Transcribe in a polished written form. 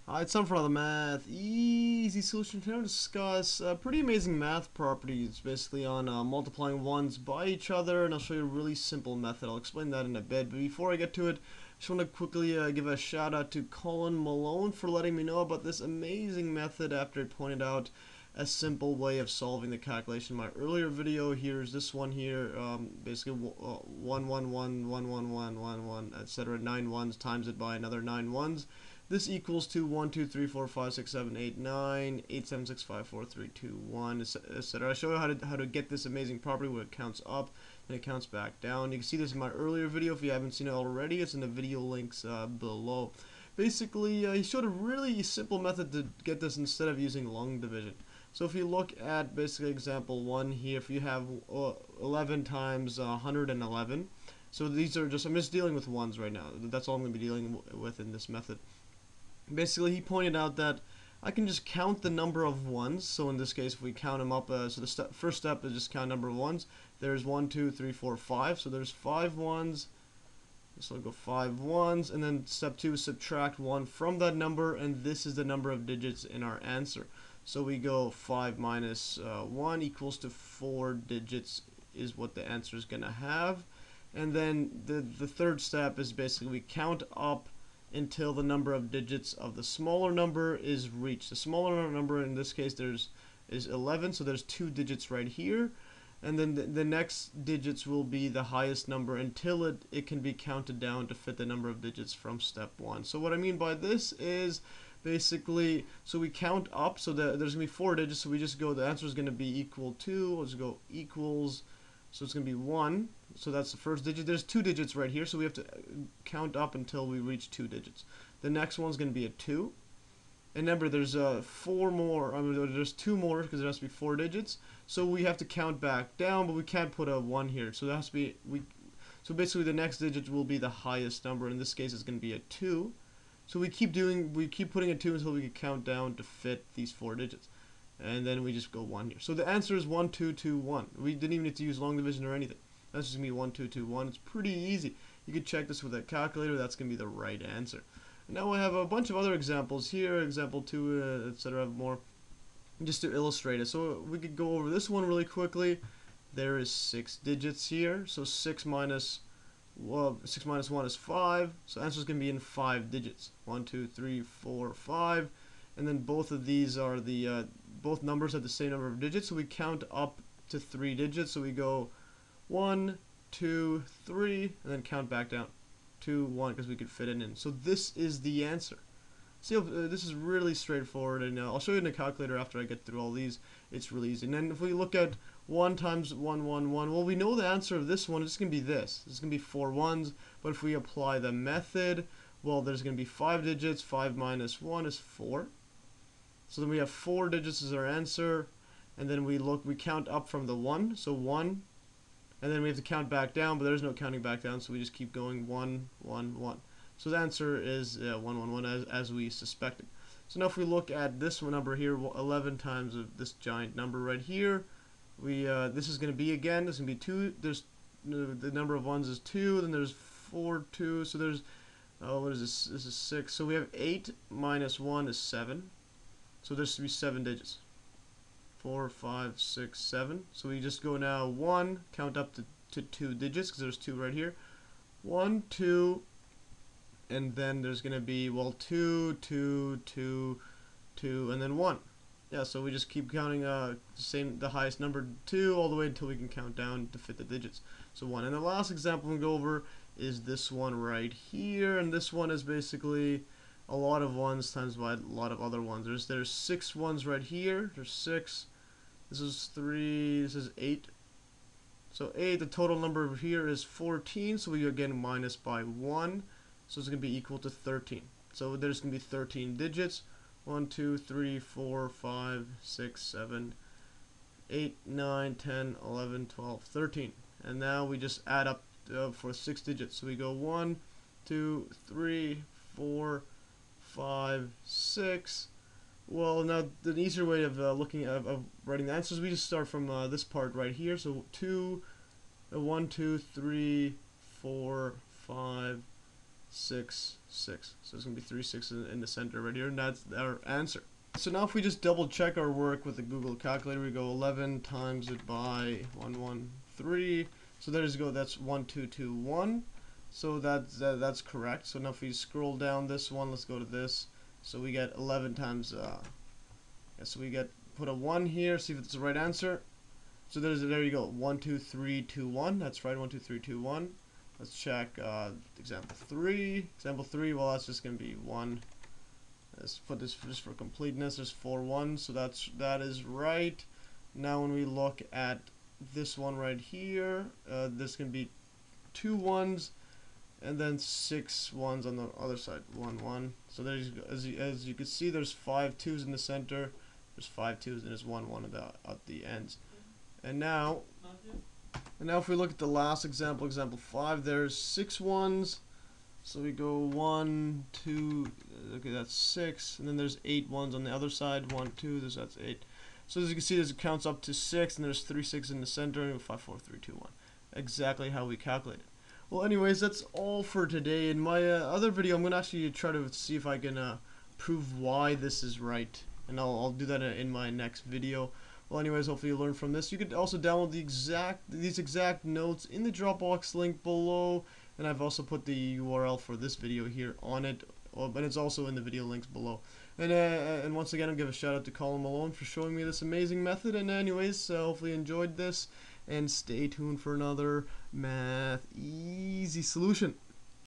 It's time for another math easy solution. Today we'll discuss pretty amazing math properties basically on multiplying ones by each other, and I'll show you a really simple method. I'll explain that in a bit, but before I get to it, I just want to quickly give a shout out to Colin Malone for letting me know about this amazing method after I pointed out a simple way of solving the calculation in my earlier video. Here's this one here, basically 1 1 1 1 1 1 1 1 etc. 9 ones times it by another 9 ones. This equals to 1 2 3 4 5 6 7 8 9 8 7 6 5 4 3 2 1, etc. I show you how to get this amazing property where it counts up and it counts back down. You can see this in my earlier video. If you haven't seen it already, it's in the video links below. Basically, he showed a really simple method to get this instead of using long division. So if you look at basically example 1 here, if you have 11 times 111, so these are just, I'm just dealing with ones right now. That's all I'm going to be dealing with in this method. Basically, he pointed out that I can just count the number of ones. So in this case, if we count them up, so the first step is just count number of ones. There's 1, 2, 3, 4, 5. So there's 5 ones. So I'll go 5 ones, and then step 2 is subtract 1 from that number, and this is the number of digits in our answer. So we go 5 minus 1 equals to 4 digits is what the answer is going to have. And then the third step is basically we count up until the number of digits of the smaller number is reached. The smaller number in this case is 11, so there's 2 digits right here. And then the next digits will be the highest number until it can be counted down to fit the number of digits from step 1. So what I mean by this is basically, so we count up, so that there's going to be 4 digits, so we just go, the answer is going to be equal to, let's go equals, so it's going to be 1. So that's the first digit. There's 2 digits right here, so we have to count up until we reach 2 digits. The next one's going to be a 2. And remember, there's 4 more. There's 2 more because there has to be 4 digits. So we have to count back down, but we can't put a 1 here. So there has to be So basically, the next digit will be the highest number. In this case, it's going to be a 2. So we keep putting a 2 until we can count down to fit these 4 digits. And then we just go 1 here. So the answer is 1 2 2 1. We didn't even need to use long division or anything. That's just going to be 1 2 2 1. It's pretty easy. You could check this with a calculator. That's going to be the right answer. And now I have a bunch of other examples here, example 2, etc. more, just to illustrate it. So we could go over this one really quickly. There is 6 digits here. So 6 minus 1 is 5. So the answer is going to be in 5 digits. 1 2 3 4 5. And then both of these are both numbers have the same number of digits, so we count up to 3 digits. So we go 1 2 3 and then count back down 2 1 because we could fit it in. So this is the answer. See, this is really straightforward, and I'll show you in the calculator after I get through all these. It's really easy. And then if we look at 1 times 1 1 1, well, we know the answer of this one is going to be this. It's going to be 4 ones. But if we apply the method, well, there's going to be 5 digits. 5 minus 1 is 4. So then we have 4 digits as our answer, and then we count up from the 1, so 1, and then we have to count back down, but there's no counting back down, so we just keep going 1 1 1. So the answer is 1 1 1 as we suspected. So now if we look at this one number here, 11 times of this giant number right here, this is going to be, again, this is going to be 2. There's the number of ones is 2, then there's 4 2, so there's what is this? This is 6. So we have 8 minus 1 is 7. So there should be 7 digits. 4, 5, 6, 7. So we just go now 1, count up to 2 digits because there's 2 right here. 1, 2, and then there's going to be, well, 2, 2, 2, 2, and then 1. Yeah, so we just keep counting the highest number 2 all the way until we can count down to fit the digits. So 1. And the last example we'll go over is this one right here, and this one is basically a lot of ones times by a lot of other ones. There's 6 ones right here. There's 6. This is 3. This is 8. So 8. The total number here is 14. So we again minus by 1. So it's going to be equal to 13. So there's going to be 13 digits. 1 2 3 4 5 6 7 8 9 10 11 12 13. And now we just add up for 6 digits. So we go 1 2 3 4 5 6. Well, now the easier way of writing the answers, we just start from this part right here. So 1 2 3 4 5 6, 6. So it's going to be 3 6s in the center right here, and that's our answer. So now if we just double check our work with the Google calculator, we go 11 times it by 113. So there's go, that's 1221. So that's correct. So now if we scroll down this one, let's go to this. So we get 11 times, so we get, put a 1 here, see if it's the right answer. So there you go, 1 2 3 2 1. That's right, 1 2 3 2 1. Let's check example 3. Example 3, well, that's just going to be 1. Let's put this just for completeness. There's 4 1s, so that is right. Now when we look at this one right here, this can be 2 1s, and then 6 1s on the other side. 1 1. So there's, as you can see, there's 5 2s in the center. There's 5 2s, and there's 1 1 at the ends. And now if we look at the last example, example 5, there's 6 1s. So we go 1, 2, okay, that's 6, and then there's 8 1s on the other side. 1, 2, that's 8. So as you can see, it counts up to 6, and there's 3 6 in the center, and 5 4 3 2 1. Exactly how we calculated. Well, anyways, that's all for today. In my other video, I'm gonna actually try to see if I can prove why this is right, and I'll do that in my next video. Well, anyways, hopefully you learned from this. You could also download these exact notes in the Dropbox link below, and I've also put the URL for this video here on it, but it's also in the video links below. And once again, I'll give a shout out to Colin Malone for showing me this amazing method. And anyways, hopefully you enjoyed this, and stay tuned for another Math Easy solution.